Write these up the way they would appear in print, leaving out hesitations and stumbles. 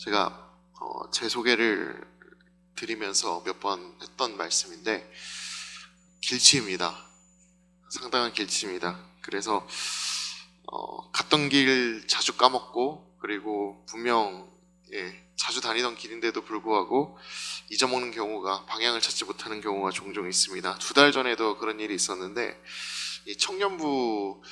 제가 제 소개를 드리면서 몇 번 했던 말씀인데 길치입니다. 상당한 길치입니다. 그래서 갔던 길 자주 까먹고, 그리고 분명 자주 다니던 길인데도 불구하고 잊어먹는 경우가, 방향을 찾지 못하는 경우가 종종 있습니다. 2달 전에도 그런 일이 있었는데, 이 청년부에서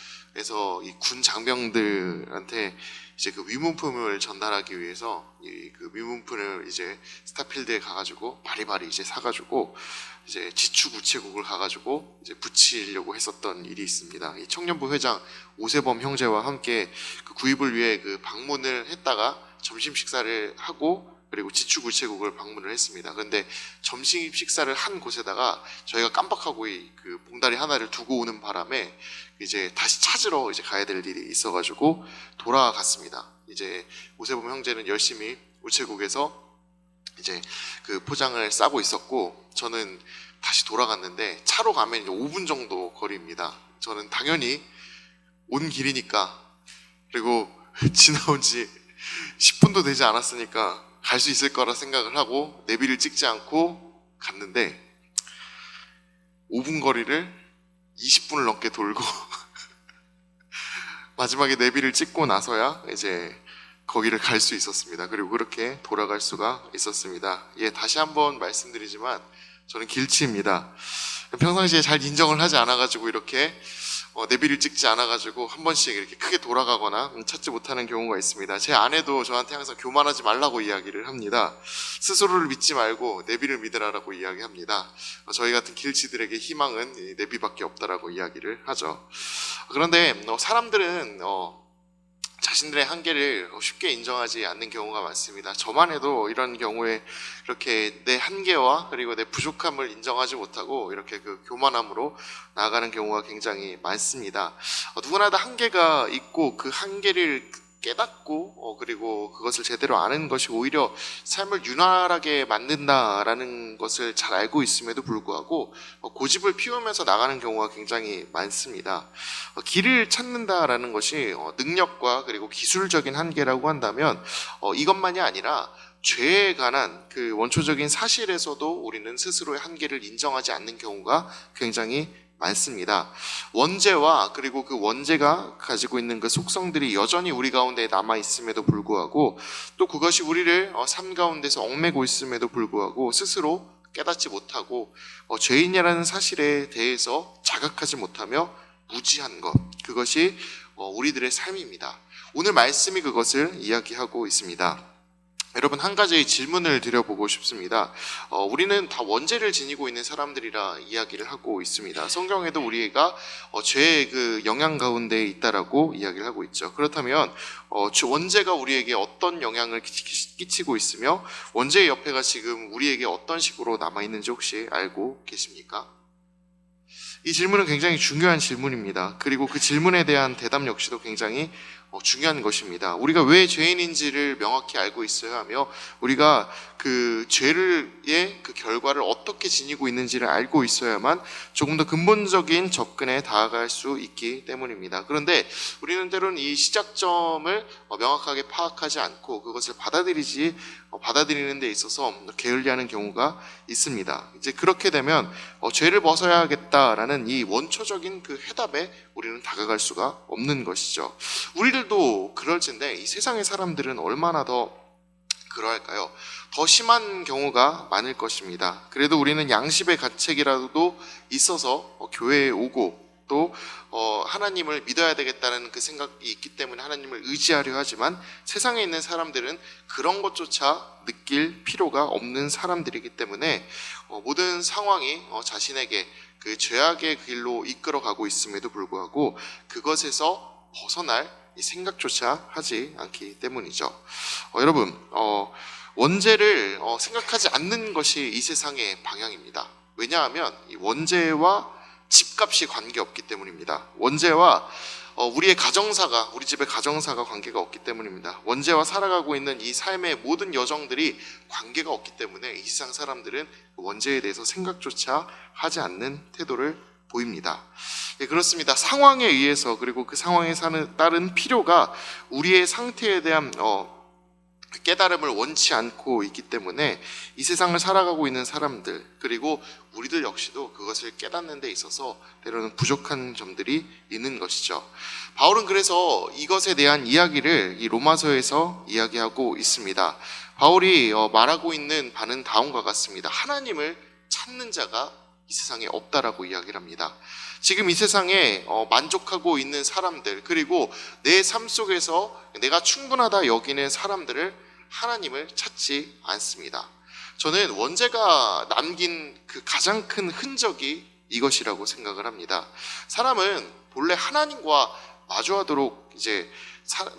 이 군 장병들한테 이제 그 위문품을 전달하기 위해서 그 위문품을 이제 스타필드에 가가지고 바리바리 이제 사가지고 이제 지축 우체국을 가가지고 이제 붙이려고 했었던 일이 있습니다. 이 청년부 회장 오세범 형제와 함께 그 구입을 위해 그 방문을 했다가 점심 식사를 하고, 그리고 지축 우체국을 방문을 했습니다. 그런데 점심 식사를 한 곳에다가 저희가 깜빡하고 그 봉다리 하나를 두고 오는 바람에 이제 다시 찾으러 이제 가야 될 일이 있어가지고 돌아갔습니다. 이제 오세범 형제는 열심히 우체국에서 이제 그 포장을 싸고 있었고, 저는 다시 돌아갔는데 차로 가면 이제 5분 정도 거리입니다. 저는 당연히 온 길이니까, 그리고 지나온 지 10분도 되지 않았으니까 갈 수 있을 거라 생각을 하고 내비를 찍지 않고 갔는데 5분 거리를 20분을 넘게 돌고 마지막에 내비를 찍고 나서야 이제 거기를 갈 수 있었습니다. 그리고 그렇게 돌아갈 수가 있었습니다. 다시 한번 말씀드리지만 저는 길치입니다. 평상시에 잘 인정을 하지 않아가지고 이렇게 내비를 찍지 않아가지고 한 번씩 이렇게 크게 돌아가거나 찾지 못하는 경우가 있습니다. 제 아내도 저한테 항상 교만하지 말라고 이야기를 합니다. 스스로를 믿지 말고 내비를 믿으라라고 이야기합니다. 저희 같은 길치들에게 희망은 내비밖에 없다라고 이야기를 하죠. 그런데 사람들은 자신들의 한계를 쉽게 인정하지 않는 경우가 많습니다. 저만 해도 이런 경우에 이렇게 내 한계와 그리고 내 부족함을 인정하지 못하고 이렇게 그 교만함으로 나아가는 경우가 굉장히 많습니다. 누구나 다 한계가 있고 그 한계를 깨닫고 그리고 그것을 제대로 아는 것이 오히려 삶을 윤활하게 만든다라는 것을 잘 알고 있음에도 불구하고 고집을 피우면서 나가는 경우가 굉장히 많습니다. 길을 찾는다라는 것이 능력과 그리고 기술적인 한계라고 한다면 이것만이 아니라 죄에 관한 그 원초적인 사실에서도 우리는 스스로의 한계를 인정하지 않는 경우가 굉장히 많습니다. 원죄와 그리고 그 원죄가 가지고 있는 그 속성들이 여전히 우리 가운데 남아 있음에도 불구하고, 또 그것이 우리를 삶 가운데서 얽매고 있음에도 불구하고 스스로 깨닫지 못하고 죄인이라는 사실에 대해서 자각하지 못하며 무지한 것, 그것이 우리들의 삶입니다. 오늘 말씀이 그것을 이야기하고 있습니다. 여러분, 한 가지 질문을 드려보고 싶습니다. 우리는 다 원죄를 지니고 있는 사람들이라 이야기를 하고 있습니다. 성경에도 우리가 죄의 그 영향 가운데 있다라고 이야기를 하고 있죠. 그렇다면 원죄가 우리에게 어떤 영향을 끼치고 있으며 원죄의 옆에가 지금 우리에게 어떤 식으로 남아있는지 혹시 알고 계십니까? 이 질문은 굉장히 중요한 질문입니다. 그리고 그 질문에 대한 대답 역시도 굉장히 중요한 것입니다. 우리가 왜 죄인인지를 명확히 알고 있어야 하며 우리가 그 죄의 그 결과를 어떻게 지니고 있는지를 알고 있어야만 조금 더 근본적인 접근에 다가갈 수 있기 때문입니다. 그런데 우리는 때로는 이 시작점을 명확하게 파악하지 않고 그것을 받아들이는 데 있어서 게을리하는 경우가 있습니다. 이제 그렇게 되면 죄를 벗어야겠다라는 이 원초적인 그 해답에 우리는 다가갈 수가 없는 것이죠. 우리들도 그럴진데 이 세상의 사람들은 얼마나 더 그러할까요? 더 심한 경우가 많을 것입니다. 그래도 우리는 양심의 가책이라도 있어서 교회에 오고 또 하나님을 믿어야 되겠다는 그 생각이 있기 때문에 하나님을 의지하려 하지만, 세상에 있는 사람들은 그런 것조차 느낄 필요가 없는 사람들이기 때문에 모든 상황이 자신에게 그 죄악의 길로 이끌어가고 있음에도 불구하고 그것에서 벗어날 이 생각조차 하지 않기 때문이죠. 여러분, 원죄를 생각하지 않는 것이 이 세상의 방향입니다. 왜냐하면 이 원죄와 집값이 관계없기 때문입니다. 원죄와 우리 집의 가정사가 관계가 없기 때문입니다. 원죄와 살아가고 있는 이 삶의 모든 여정들이 관계가 없기 때문에 이 세상 사람들은 원죄에 대해서 생각조차 하지 않는 태도를 보입니다. 그렇습니다. 상황에 의해서 그리고 그 상황에 따른 필요가 우리의 상태에 대한 깨달음을 원치 않고 있기 때문에 이 세상을 살아가고 있는 사람들, 그리고 우리들 역시도 그것을 깨닫는 데 있어서 때로는 부족한 점들이 있는 것이죠. 바울은 그래서 이것에 대한 이야기를 이 로마서에서 이야기하고 있습니다. 바울이 말하고 있는 바는 다음과 같습니다. 하나님을 찾는 자가 이 세상에 없다라고 이야기를 합니다. 지금 이 세상에 만족하고 있는 사람들, 그리고 내 삶 속에서 내가 충분하다 여기는 사람들을 하나님을 찾지 않습니다. 저는 원죄가 남긴 그 가장 큰 흔적이 이것이라고 생각을 합니다. 사람은 본래 하나님과 마주하도록 이제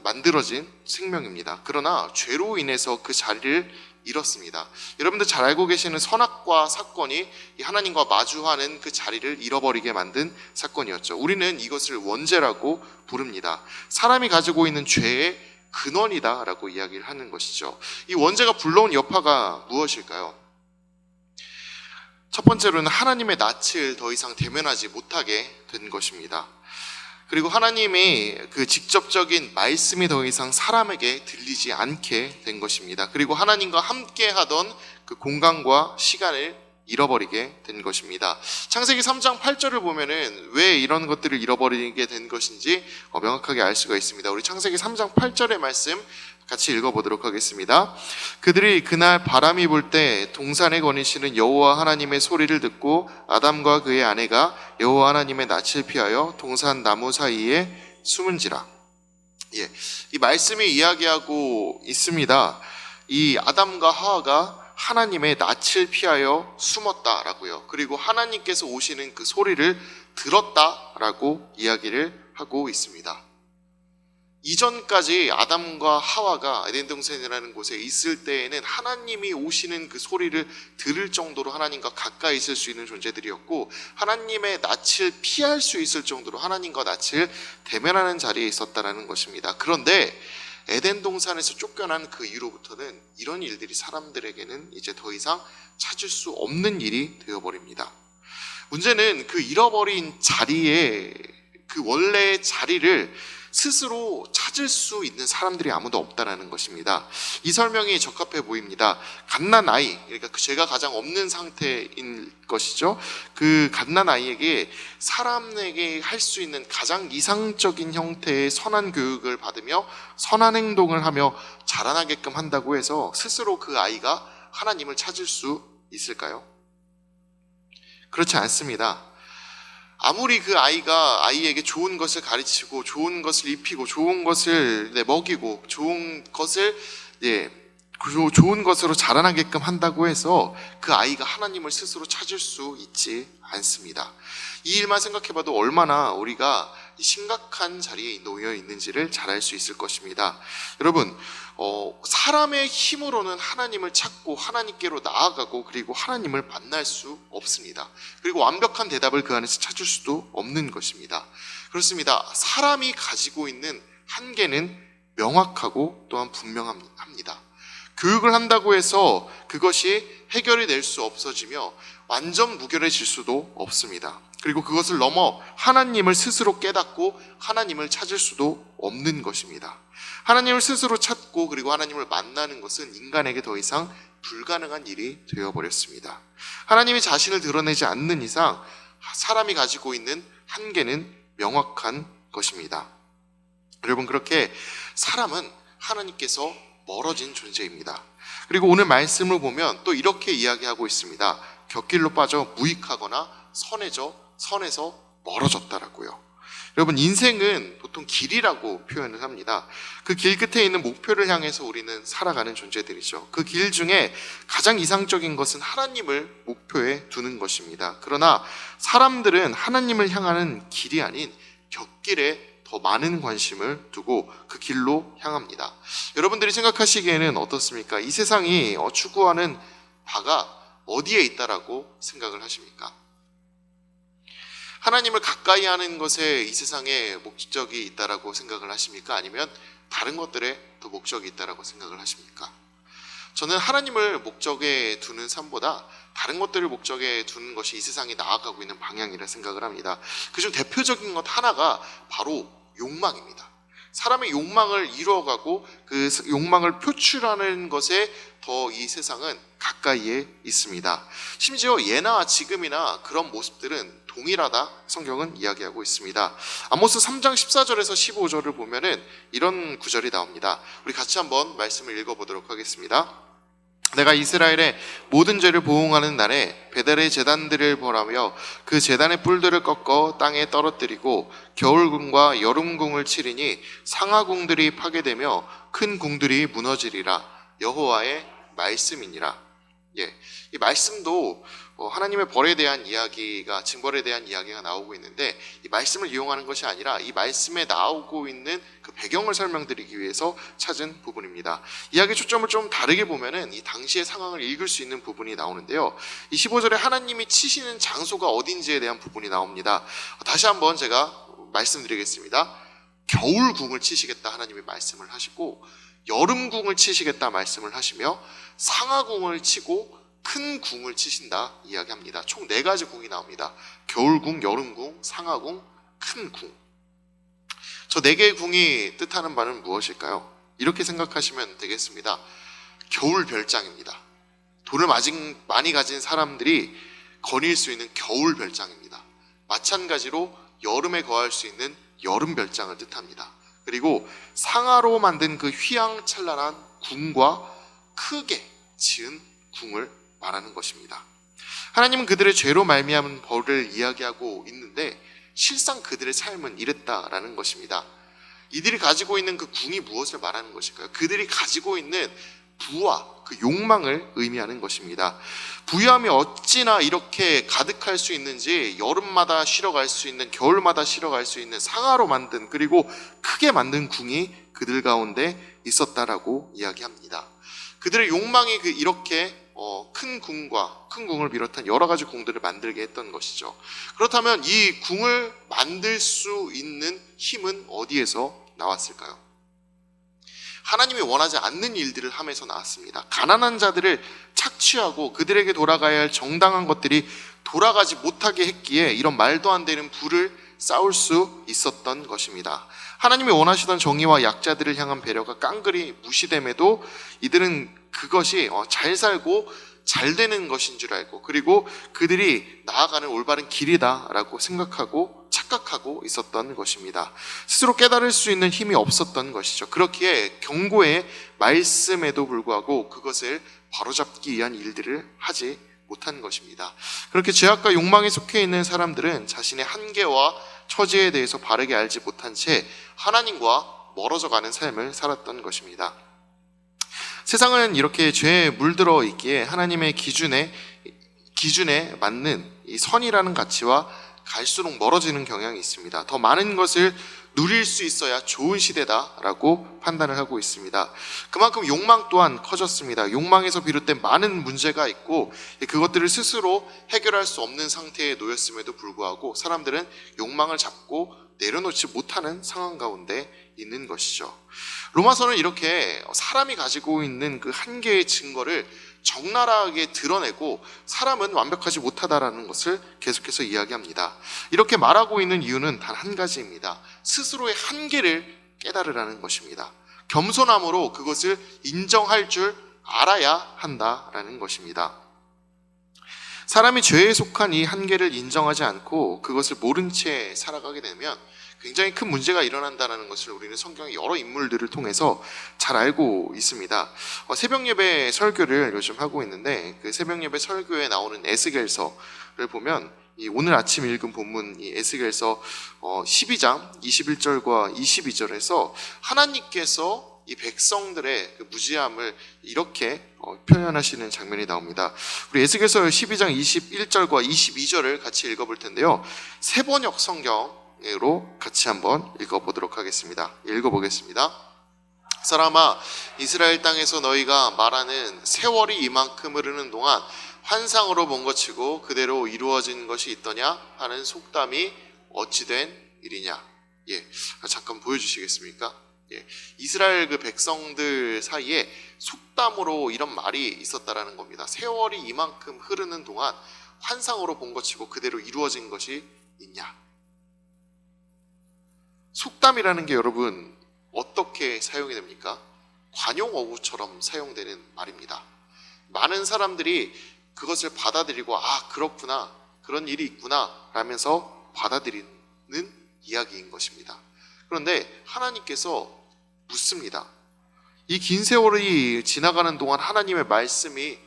만들어진 생명입니다. 그러나 죄로 인해서 그 자리를 잃었습니다. 여러분들 잘 알고 계시는 선악과 사건이 하나님과 마주하는 그 자리를 잃어버리게 만든 사건이었죠. 우리는 이것을 원죄라고 부릅니다. 사람이 가지고 있는 죄의 근원이다라고 이야기를 하는 것이죠. 이 원죄가 불러온 여파가 무엇일까요? 첫 번째로는 하나님의 낯을 더 이상 대면하지 못하게 된 것입니다. 그리고 하나님의 그 직접적인 말씀이 더 이상 사람에게 들리지 않게 된 것입니다. 그리고 하나님과 함께 하던 그 공간과 시간을 잃어버리게 된 것입니다. 창세기 3장 8절을 보면은 왜 이런 것들을 잃어버리게 된 것인지 명확하게 알 수가 있습니다. 우리 창세기 3장 8절의 말씀 같이 읽어보도록 하겠습니다. 그들이 그날 바람이 불 때 동산에 거니시는 여호와 하나님의 소리를 듣고 아담과 그의 아내가 여호와 하나님의 낯을 피하여 동산 나무 사이에 숨은지라. 이 말씀이 이야기하고 있습니다. 이 아담과 하와가 하나님의 낯을 피하여 숨었다라고요. 그리고 하나님께서 오시는 그 소리를 들었다라고 이야기를 하고 있습니다. 이전까지 아담과 하와가 에덴 동산이라는 곳에 있을 때에는 하나님이 오시는 그 소리를 들을 정도로 하나님과 가까이 있을 수 있는 존재들이었고, 하나님의 낯을 피할 수 있을 정도로 하나님과 낯을 대면하는 자리에 있었다라는 것입니다. 그런데 에덴 동산에서 쫓겨난 그 이후로부터는 이런 일들이 사람들에게는 이제 더 이상 찾을 수 없는 일이 되어버립니다. 문제는 그 잃어버린 자리에, 그 원래의 자리를 스스로 찾을 수 있는 사람들이 아무도 없다라는 것입니다. 이 설명이 적합해 보입니다. 갓난 아이, 그러니까 죄가 가장 없는 상태인 것이죠. 그 갓난 아이에게 사람에게 할 수 있는 가장 이상적인 형태의 선한 교육을 받으며 선한 행동을 하며 자라나게끔 한다고 해서 스스로 그 아이가 하나님을 찾을 수 있을까요? 그렇지 않습니다. 아무리 그 아이가 아이에게 좋은 것을 가르치고 좋은 것을 입히고 좋은 것을 먹이고 좋은 것으로 자라나게끔 한다고 해서 그 아이가 하나님을 스스로 찾을 수 있지 않습니다. 이 일만 생각해봐도 얼마나 우리가 심각한 자리에 놓여 있는지를 잘 알 수 있을 것입니다. 여러분, 사람의 힘으로는 하나님을 찾고 하나님께로 나아가고 그리고 하나님을 만날 수 없습니다. 그리고 완벽한 대답을 그 안에서 찾을 수도 없는 것입니다. 그렇습니다. 사람이 가지고 있는 한계는 명확하고 또한 분명합니다. 교육을 한다고 해서 그것이 해결이 될 수 없어지며 완전 무결해질 수도 없습니다. 그리고 그것을 넘어 하나님을 스스로 깨닫고 하나님을 찾을 수도 없는 것입니다. 하나님을 스스로 찾고 그리고 하나님을 만나는 것은 인간에게 더 이상 불가능한 일이 되어버렸습니다. 하나님이 자신을 드러내지 않는 이상 사람이 가지고 있는 한계는 명확한 것입니다. 여러분, 그렇게 사람은 하나님께서 멀어진 존재입니다. 그리고 오늘 말씀을 보면 또 이렇게 이야기하고 있습니다. 곁길로 빠져 무익하거나 선에서 멀어졌다라고요. 여러분, 인생은 보통 길이라고 표현을 합니다. 그 길 끝에 있는 목표를 향해서 우리는 살아가는 존재들이죠. 그 길 중에 가장 이상적인 것은 하나님을 목표에 두는 것입니다. 그러나 사람들은 하나님을 향하는 길이 아닌 곁길에 더 많은 관심을 두고 그 길로 향합니다. 여러분들이 생각하시기에는 어떻습니까? 이 세상이 추구하는 바가 어디에 있다라고 생각을 하십니까? 하나님을 가까이 하는 것에 이 세상에 목적이 있다라고 생각을 하십니까? 아니면 다른 것들에 더 목적이 있다라고 생각을 하십니까? 저는 하나님을 목적에 두는 삶보다 다른 것들을 목적에 두는 것이 이 세상이 나아가고 있는 방향이라 생각을 합니다. 그중 대표적인 것 하나가 바로 욕망입니다. 사람의 욕망을 이루어가고 그 욕망을 표출하는 것에 더 이 세상은 가까이에 있습니다. 심지어 예나 지금이나 그런 모습들은 동일하다 성경은 이야기하고 있습니다. 아모스 3장 14절에서 15절을 보면은 이런 구절이 나옵니다. 우리 같이 한번 말씀을 읽어보도록 하겠습니다. 내가 이스라엘의 모든 죄를 보응하는 날에 베델의 제단들을 벌하며 그 제단의 뿔들을 꺾어 땅에 떨어뜨리고 겨울궁과 여름궁을 치리니 상하궁들이 파괴되며 큰 궁들이 무너지리라. 여호와의 말씀이니라. 이 말씀도 하나님의 벌에 대한 이야기가, 징벌에 대한 이야기가 나오고 있는데, 이 말씀을 이용하는 것이 아니라 이 말씀에 나오고 있는 그 배경을 설명드리기 위해서 찾은 부분입니다. 이야기 초점을 좀 다르게 보면은 이 당시의 상황을 읽을 수 있는 부분이 나오는데요. 이 15절에 하나님이 치시는 장소가 어딘지에 대한 부분이 나옵니다. 다시 한번 제가 말씀드리겠습니다. 겨울궁을 치시겠다 하나님이 말씀을 하시고, 여름궁을 치시겠다 말씀을 하시며, 상하궁을 치고 큰 궁을 치신다 이야기합니다. 총 4가지 궁이 나옵니다. 겨울궁, 여름궁, 상하궁, 큰 궁. 저 4개의 궁이 뜻하는 바는 무엇일까요? 이렇게 생각하시면 되겠습니다. 겨울 별장입니다. 돈을 많이 가진 사람들이 거닐 수 있는 겨울 별장입니다. 마찬가지로 여름에 거할 수 있는 여름 별장을 뜻합니다. 그리고 상하로 만든 그 휘황찬란한 궁과 크게 지은 궁을 말하는 것입니다. 하나님은 그들의 죄로 말미암은 벌을 이야기하고 있는데 실상 그들의 삶은 이랬다라는 것입니다. 이들이 가지고 있는 그 궁이 무엇을 말하는 것일까요? 그들이 가지고 있는 부와 그 욕망을 의미하는 것입니다. 부유함이 어찌나 이렇게 가득할 수 있는지 여름마다 쉬러 갈 수 있는, 겨울마다 쉬러 갈 수 있는 상하로 만든, 그리고 크게 만든 궁이 그들 가운데 있었다라고 이야기합니다. 그들의 욕망이 이렇게 큰 궁을 비롯한 여러 가지 궁들을 만들게 했던 것이죠. 그렇다면 이 궁을 만들 수 있는 힘은 어디에서 나왔을까요? 하나님이 원하지 않는 일들을 함에서 나왔습니다. 가난한 자들을 착취하고 그들에게 돌아가야 할 정당한 것들이 돌아가지 못하게 했기에 이런 말도 안 되는 부를 쌓을 수 있었던 것입니다. 하나님이 원하시던 정의와 약자들을 향한 배려가 깡그리 무시됨에도 이들은 그것이 잘 살고 잘 되는 것인 줄 알고, 그리고 그들이 나아가는 올바른 길이다라고 생각하고 착각하고 있었던 것입니다. 스스로 깨달을 수 있는 힘이 없었던 것이죠. 그렇기에 경고의 말씀에도 불구하고 그것을 바로잡기 위한 일들을 하지 못한 것입니다. 그렇게 죄악과 욕망에 속해 있는 사람들은 자신의 한계와 처지에 대해서 바르게 알지 못한 채 하나님과 멀어져 가는 삶을 살았던 것입니다. 세상은 이렇게 죄에 물들어 있기에 하나님의 기준에 맞는 이 선이라는 가치와 갈수록 멀어지는 경향이 있습니다. 더 많은 것을 누릴 수 있어야 좋은 시대다라고 판단을 하고 있습니다. 그만큼 욕망 또한 커졌습니다. 욕망에서 비롯된 많은 문제가 있고 그것들을 스스로 해결할 수 없는 상태에 놓였음에도 불구하고 사람들은 욕망을 잡고 내려놓지 못하는 상황 가운데 있는 것이죠. 로마서는 이렇게 사람이 가지고 있는 그 한계의 증거를 적나라하게 드러내고 사람은 완벽하지 못하다라는 것을 계속해서 이야기합니다. 이렇게 말하고 있는 이유는 단 한 가지입니다. 스스로의 한계를 깨달으라는 것입니다. 겸손함으로 그것을 인정할 줄 알아야 한다라는 것입니다. 사람이 죄에 속한 이 한계를 인정하지 않고 그것을 모른 채 살아가게 되면 굉장히 큰 문제가 일어난다는 것을 우리는 성경의 여러 인물들을 통해서 잘 알고 있습니다. 새벽 예배 설교를 요즘 하고 있는데 그 새벽 예배 설교에 나오는 에스겔서를 보면 이 오늘 아침 읽은 본문 이 에스겔서 12장 21절과 22절에서 하나님께서 이 백성들의 그 무지함을 이렇게 표현하시는 장면이 나옵니다. 우리 에스겔서 12장 21절과 22절을 같이 읽어볼 텐데요. 세번역 성경으로 같이 한번 읽어보도록 하겠습니다. 읽어보겠습니다. 사람아, 이스라엘 땅에서 너희가 말하는 세월이 이만큼 흐르는 동안 환상으로 본 것치고 그대로 이루어진 것이 있더냐 하는 속담이 어찌된 일이냐. 잠깐 보여주시겠습니까? 이스라엘 그 백성들 사이에 속담으로 이런 말이 있었다라는 겁니다. 세월이 이만큼 흐르는 동안 환상으로 본 것치고 그대로 이루어진 것이 있냐. 속담이라는 게 여러분 어떻게 사용이 됩니까? 관용어구처럼 사용되는 말입니다. 많은 사람들이 그것을 받아들이고 그렇구나, 그런 일이 있구나 라면서 받아들이는 이야기인 것입니다. 그런데 하나님께서 묻습니다. 이 긴 세월이 지나가는 동안 하나님의 말씀이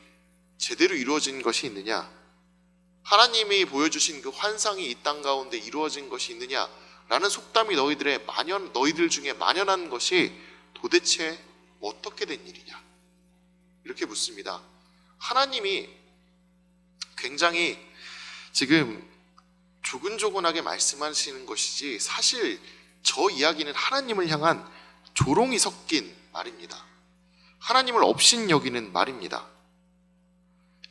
제대로 이루어진 것이 있느냐? 하나님이 보여주신 그 환상이 이 땅 가운데 이루어진 것이 있느냐? 라는 속담이 너희들 중에 만연한 것이 도대체 어떻게 된 일이냐? 이렇게 묻습니다. 하나님이 굉장히 지금 조근조근하게 말씀하시는 것이지 사실 저 이야기는 하나님을 향한 조롱이 섞인 말입니다. 하나님을 업신여기는 말입니다.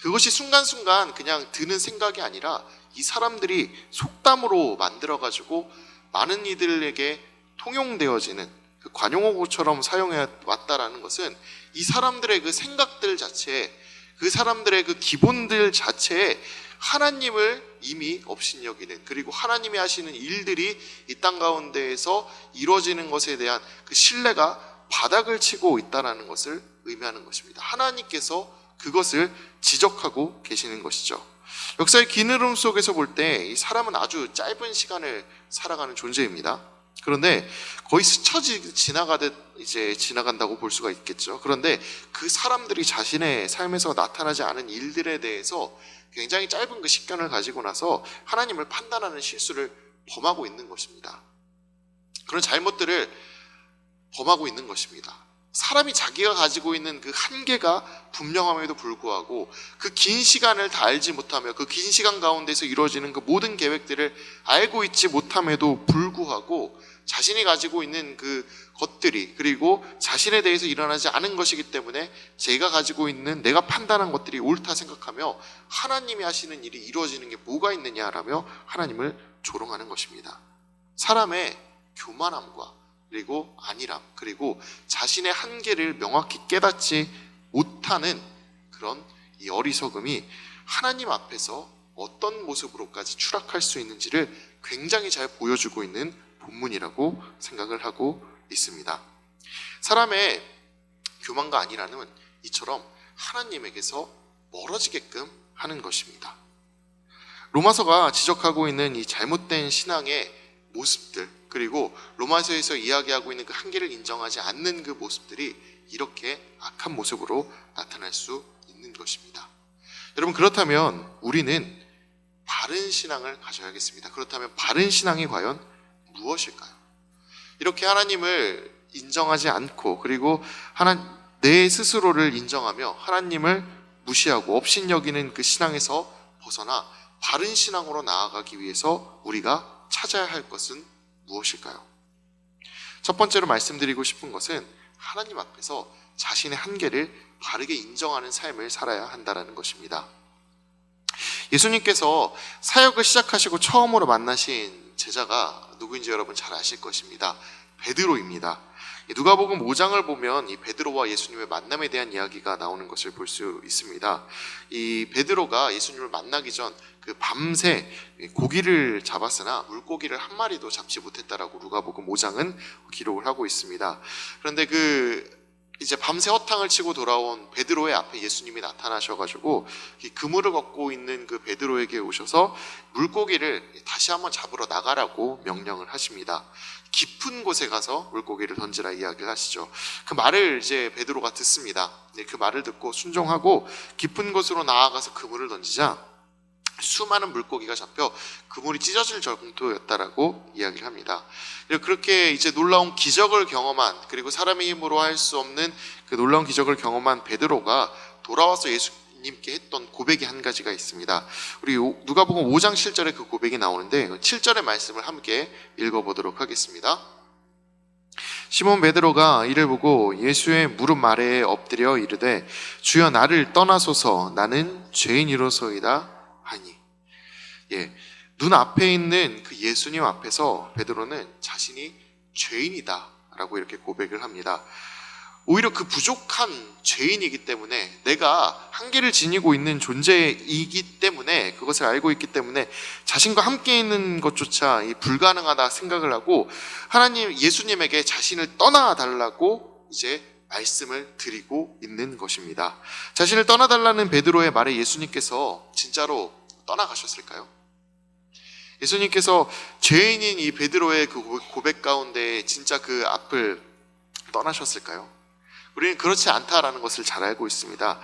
그것이 순간순간 그냥 드는 생각이 아니라 이 사람들이 속담으로 만들어가지고 많은 이들에게 통용되어지는 그 관용어구처럼 사용해 왔다라는 것은 이 사람들의 그 생각들 자체에, 그 사람들의 그 기본들 자체에 하나님을 이미 업신여기는, 그리고 하나님이 하시는 일들이 이 땅 가운데에서 이루어지는 것에 대한 그 신뢰가 바닥을 치고 있다는 것을 의미하는 것입니다. 하나님께서 그것을 지적하고 계시는 것이죠. 역사의 긴 흐름 속에서 볼 때 이 사람은 아주 짧은 시간을 살아가는 존재입니다. 그런데 거의 스쳐 지나가듯 이제 지나간다고 볼 수가 있겠죠. 그런데 그 사람들이 자신의 삶에서 나타나지 않은 일들에 대해서 굉장히 짧은 그 식견을 가지고 나서 하나님을 판단하는 실수를 범하고 있는 것입니다. 그런 잘못들을 범하고 있는 것입니다. 사람이 자기가 가지고 있는 그 한계가 분명함에도 불구하고 그 긴 시간을 다 알지 못하며 그 긴 시간 가운데서 이루어지는 그 모든 계획들을 알고 있지 못함에도 불구하고 자신이 가지고 있는 그 것들이, 그리고 자신에 대해서 일어나지 않은 것이기 때문에 제가 가지고 있는, 내가 판단한 것들이 옳다 생각하며 하나님이 하시는 일이 이루어지는 게 뭐가 있느냐라며 하나님을 조롱하는 것입니다. 사람의 교만함과 그리고 안일함, 그리고 자신의 한계를 명확히 깨닫지 못하는 그런 이 어리석음이 하나님 앞에서 어떤 모습으로까지 추락할 수 있는지를 굉장히 잘 보여주고 있는 본문이라고 생각을 하고 있습니다. 사람의 교만과 안일함은 이처럼 하나님에게서 멀어지게끔 하는 것입니다. 로마서가 지적하고 있는 이 잘못된 신앙의 모습들, 그리고 로마서에서 이야기하고 있는 그 한계를 인정하지 않는 그 모습들이 이렇게 악한 모습으로 나타날 수 있는 것입니다. 여러분, 그렇다면 우리는 바른 신앙을 가져야겠습니다. 그렇다면 바른 신앙이 과연 무엇일까요? 이렇게 하나님을 인정하지 않고, 그리고 내 스스로를 인정하며 하나님을 무시하고 업신여기는 그 신앙에서 벗어나 바른 신앙으로 나아가기 위해서 우리가 찾아야 할 것은 무엇일까요? 첫 번째로 말씀드리고 싶은 것은 하나님 앞에서 자신의 한계를 바르게 인정하는 삶을 살아야 한다는 것입니다. 예수님께서 사역을 시작하시고 처음으로 만나신 제자가 누구인지 여러분 잘 아실 것입니다. 베드로입니다. 누가복음 5장을 보면 이 베드로와 예수님의 만남에 대한 이야기가 나오는 것을 볼 수 있습니다. 이 베드로가 예수님을 만나기 전 그 밤새 고기를 잡았으나 물고기를 한 마리도 잡지 못했다라고 누가복음 5장은 기록을 하고 있습니다. 그런데 이제 밤새 허탕을 치고 돌아온 베드로의 앞에 예수님이 나타나셔가지고 그물을 걷고 있는 그 베드로에게 오셔서 물고기를 다시 한번 잡으러 나가라고 명령을 하십니다. 깊은 곳에 가서 물고기를 던지라 이야기를 하시죠. 그 말을 이제 베드로가 듣습니다. 그 말을 듣고 순종하고 깊은 곳으로 나아가서 그물을 던지자 수많은 물고기가 잡혀 그물이 찢어질 정도였다라고 이야기를 합니다. 그렇게 이제 놀라운 기적을 경험한, 그리고 사람의 힘으로 할 수 없는 그 놀라운 기적을 경험한 베드로가 돌아와서 예수님께 했던 고백이 한 가지가 있습니다. 우리 누가복음 5장 7절에 그 고백이 나오는데 7절의 말씀을 함께 읽어보도록 하겠습니다. 시몬 베드로가 이를 보고 예수의 무릎 아래에 엎드려 이르되 주여 나를 떠나소서 나는 죄인이로소이다 하니. 눈앞에 있는 그 예수님 앞에서 베드로는 자신이 죄인이다 라고 이렇게 고백을 합니다. 오히려 그 부족한 죄인이기 때문에, 내가 한계를 지니고 있는 존재이기 때문에, 그것을 알고 있기 때문에 자신과 함께 있는 것조차 불가능하다 생각을 하고 예수님에게 자신을 떠나달라고 이제 말씀을 드리고 있는 것입니다. 자신을 떠나달라는 베드로의 말에 예수님께서 진짜로 떠나가셨을까요? 예수님께서 죄인인 이 베드로의 그 고백 가운데 진짜 그 앞을 떠나셨을까요? 우리는 그렇지 않다라는 것을 잘 알고 있습니다.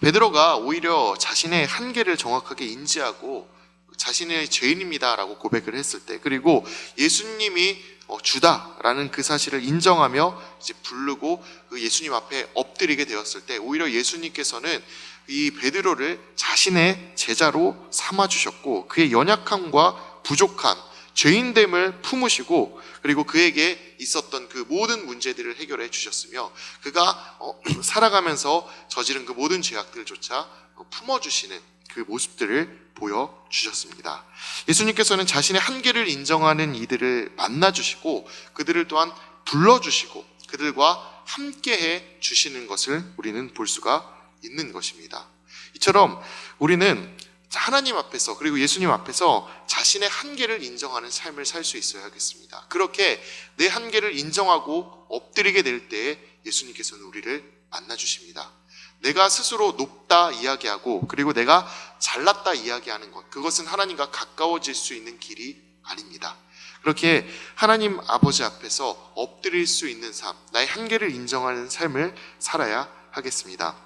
베드로가 오히려 자신의 한계를 정확하게 인지하고 자신의 죄인입니다라고 고백을 했을 때, 그리고 예수님이 주다라는 그 사실을 인정하며 이제 부르고 그 예수님 앞에 엎드리게 되었을 때, 오히려 예수님께서는 이 베드로를 자신의 제자로 삼아 주셨고 그의 연약함과 부족함, 죄인됨을 품으시고, 그리고 그에게 있었던 그 모든 문제들을 해결해 주셨으며, 그가 살아가면서 저지른 그 모든 죄악들조차 품어주시는 그 모습들을 보여주셨습니다. 예수님께서는 자신의 한계를 인정하는 이들을 만나주시고 그들을 또한 불러주시고 그들과 함께해 주시는 것을 우리는 볼 수가 있는 것입니다. 이처럼 우리는 하나님 앞에서, 그리고 예수님 앞에서 자신의 한계를 인정하는 삶을 살 수 있어야 하겠습니다. 그렇게 내 한계를 인정하고 엎드리게 될 때에 예수님께서는 우리를 만나주십니다. 내가 스스로 높다 이야기하고 그리고 내가 잘났다 이야기하는 것, 그것은 하나님과 가까워질 수 있는 길이 아닙니다. 그렇게 하나님 아버지 앞에서 엎드릴 수 있는 삶, 나의 한계를 인정하는 삶을 살아야 하겠습니다.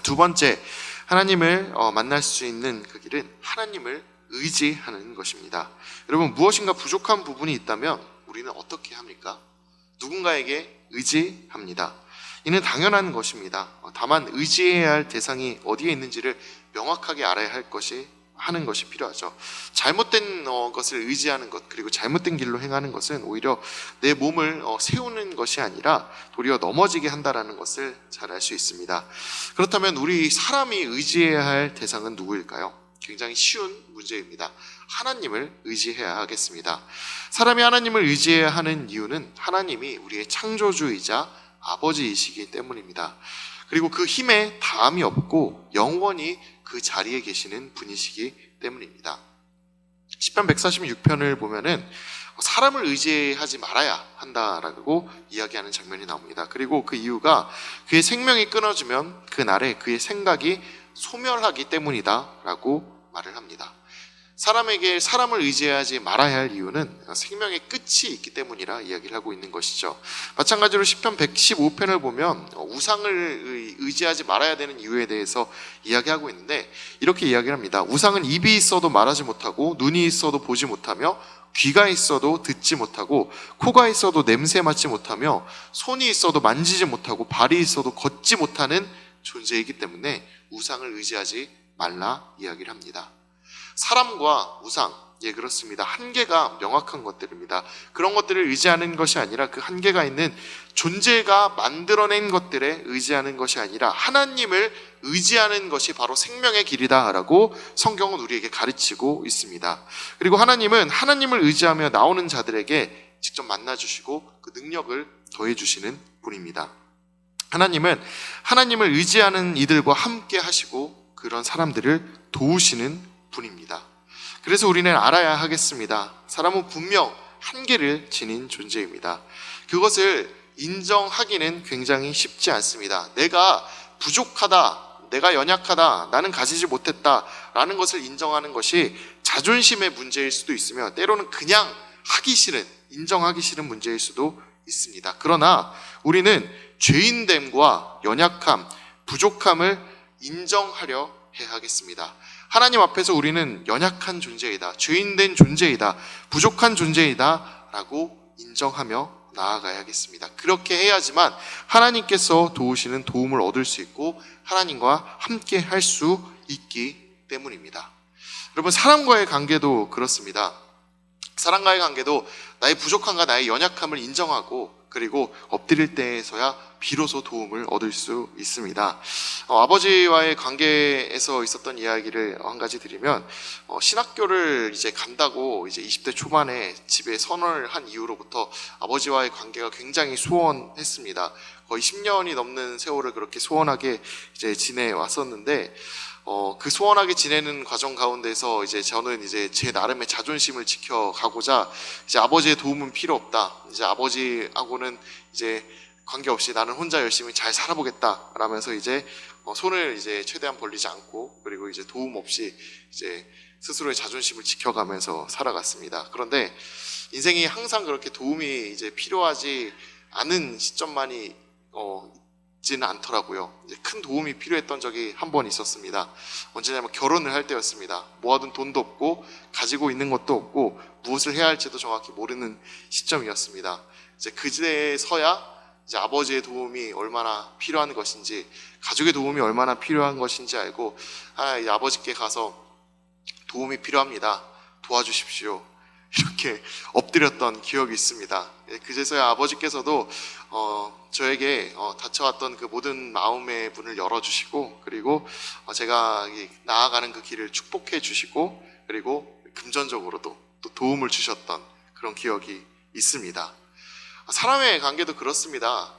두 번째, 하나님을 만날 수 있는 그 길은 하나님을 의지하는 것입니다. 여러분, 무엇인가 부족한 부분이 있다면 우리는 어떻게 합니까? 누군가에게 의지합니다. 이는 당연한 것입니다. 다만 의지해야 할 대상이 어디에 있는지를 명확하게 알아야 하는 것이 필요하죠. 잘못된 것을 의지하는 것, 그리고 잘못된 길로 행하는 것은 오히려 내 몸을 세우는 것이 아니라 도리어 넘어지게 한다는 것을 잘 알 수 있습니다. 그렇다면 우리 사람이 의지해야 할 대상은 누구일까요? 굉장히 쉬운 문제입니다. 하나님을 의지해야 하겠습니다. 사람이 하나님을 의지해야 하는 이유는 하나님이 우리의 창조주이자 아버지이시기 때문입니다. 그리고 그 힘에 다함이 없고 영원히 그 자리에 계시는 분이시기 때문입니다. 시편 146편을 보면은 사람을 의지하지 말아야 한다라고 이야기하는 장면이 나옵니다. 그리고 그 이유가 그의 생명이 끊어지면 그날에 그의 생각이 소멸하기 때문이다라고 말을 합니다. 사람을 의지하지 말아야 할 이유는 생명의 끝이 있기 때문이라 이야기를 하고 있는 것이죠. 마찬가지로 시편 115편을 보면 우상을 의지하지 말아야 되는 이유에 대해서 이야기하고 있는데 이렇게 이야기를 합니다. 우상은 입이 있어도 말하지 못하고 눈이 있어도 보지 못하며 귀가 있어도 듣지 못하고 코가 있어도 냄새 맡지 못하며 손이 있어도 만지지 못하고 발이 있어도 걷지 못하는 존재이기 때문에 우상을 의지하지 말라 이야기를 합니다. 사람과 우상, 그렇습니다. 한계가 명확한 것들입니다. 그런 것들을 의지하는 것이 아니라 그 한계가 있는 존재가 만들어낸 것들에 의지하는 것이 아니라 하나님을 의지하는 것이 바로 생명의 길이다라고 성경은 우리에게 가르치고 있습니다. 그리고 하나님은 하나님을 의지하며 나오는 자들에게 직접 만나주시고 그 능력을 더해주시는 분입니다. 하나님은 하나님을 의지하는 이들과 함께 하시고 그런 사람들을 도우시는 분입니다. 그래서 우리는 알아야 하겠습니다. 사람은 분명 한계를 지닌 존재입니다. 그것을 인정하기는 굉장히 쉽지 않습니다. 내가 부족하다, 내가 연약하다, 나는 가지지 못했다 라는 것을 인정하는 것이 자존심의 문제일 수도 있으며 때로는 그냥 인정하기 싫은 문제일 수도 있습니다. 그러나 우리는 죄인됨과 연약함, 부족함을 인정하려 해야 하겠습니다. 하나님 앞에서 우리는 연약한 존재이다, 죄인된 존재이다, 부족한 존재이다 라고 인정하며 나아가야겠습니다. 그렇게 해야지만 하나님께서 도우시는 도움을 얻을 수 있고 하나님과 함께 할 수 있기 때문입니다. 여러분, 사람과의 관계도 그렇습니다. 사람과의 관계도 나의 부족함과 나의 연약함을 인정하고 그리고 엎드릴 때에서야 비로소 도움을 얻을 수 있습니다. 아버지와의 관계에서 있었던 이야기를 한 가지 드리면, 신학교를 이제 간다고 이제 20대 초반에 집에 선언을 한 이후로부터 아버지와의 관계가 굉장히 소원했습니다. 거의 10년이 넘는 세월을 그렇게 소원하게 이제 지내왔었는데, 그 소원하게 지내는 과정 가운데서 이제 저는 이제 제 나름의 자존심을 지켜가고자 이제 아버지의 도움은 필요 없다. 이제 아버지하고는 이제 관계없이 나는 혼자 열심히 잘 살아보겠다 라면서 이제 손을 이제 최대한 벌리지 않고, 그리고 이제 도움 없이 이제 스스로의 자존심을 지켜가면서 살아갔습니다. 그런데 인생이 항상 그렇게 도움이 이제 필요하지 않은 시점만이 있지는 않더라고요. 이제 큰 도움이 필요했던 적이 한 번 있었습니다. 언제냐면 결혼을 할 때였습니다. 모아둔 돈도 없고 가지고 있는 것도 없고 무엇을 해야 할지도 정확히 모르는 시점이었습니다. 이제 그제서야 이제 아버지의 도움이 얼마나 필요한 것인지, 가족의 도움이 얼마나 필요한 것인지 알고, 이제 아버지께 가서 도움이 필요합니다. 도와주십시오. 이렇게 엎드렸던 기억이 있습니다. 그제서야 아버지께서도 저에게 닫혀왔던 그 모든 마음의 문을 열어주시고, 그리고 제가 나아가는 그 길을 축복해 주시고, 그리고 금전적으로도 또 도움을 주셨던 그런 기억이 있습니다. 사람의 관계도 그렇습니다.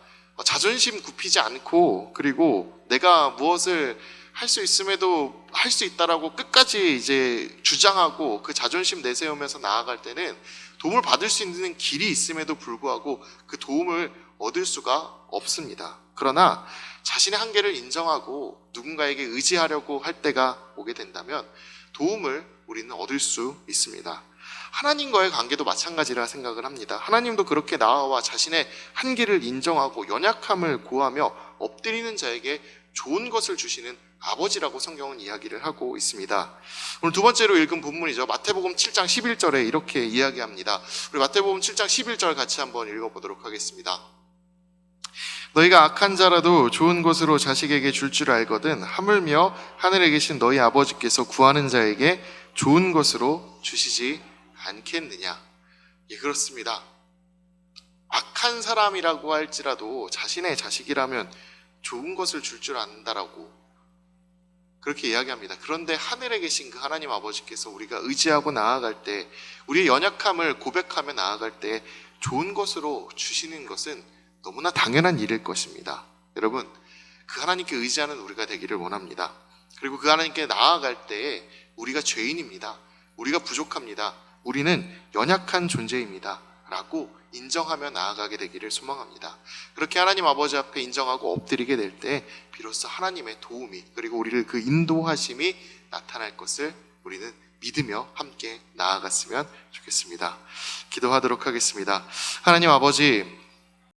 자존심 굽히지 않고, 그리고 내가 무엇을 할 수 있음에도 할 수 있다라고 끝까지 이제 주장하고 그 자존심 내세우면서 나아갈 때는 도움을 받을 수 있는 길이 있음에도 불구하고 그 도움을 얻을 수가 없습니다. 그러나 자신의 한계를 인정하고 누군가에게 의지하려고 할 때가 오게 된다면 도움을 우리는 얻을 수 있습니다. 하나님과의 관계도 마찬가지라 생각을 합니다. 하나님도 그렇게 나와 자신의 한계를 인정하고 연약함을 고하며 엎드리는 자에게 좋은 것을 주시는 아버지라고 성경은 이야기를 하고 있습니다. 오늘 두 번째로 읽은 본문이죠. 마태복음 7장 11절에 이렇게 이야기합니다. 우리 마태복음 7장 11절 같이 한번 읽어보도록 하겠습니다. 너희가 악한 자라도 좋은 것으로 자식에게 줄 줄 알거든 하물며 하늘에 계신 너희 아버지께서 구하는 자에게 좋은 것으로 주시지 않겠느냐. 예, 그렇습니다. 악한 사람이라고 할지라도 자신의 자식이라면 좋은 것을 줄 줄 안다라고 그렇게 이야기합니다. 그런데 하늘에 계신 그 하나님 아버지께서 우리가 의지하고 나아갈 때, 우리의 연약함을 고백하며 나아갈 때 좋은 것으로 주시는 것은 너무나 당연한 일일 것입니다. 여러분, 그 하나님께 의지하는 우리가 되기를 원합니다. 그리고 그 하나님께 나아갈 때 우리가 죄인입니다. 우리가 부족합니다. 우리는 연약한 존재입니다. 라고 인정하며 나아가게 되기를 소망합니다. 그렇게 하나님 아버지 앞에 인정하고 엎드리게 될 때 비로소 하나님의 도움이, 그리고 우리를 그 인도하심이 나타날 것을 우리는 믿으며 함께 나아갔으면 좋겠습니다. 기도하도록 하겠습니다. 하나님 아버지,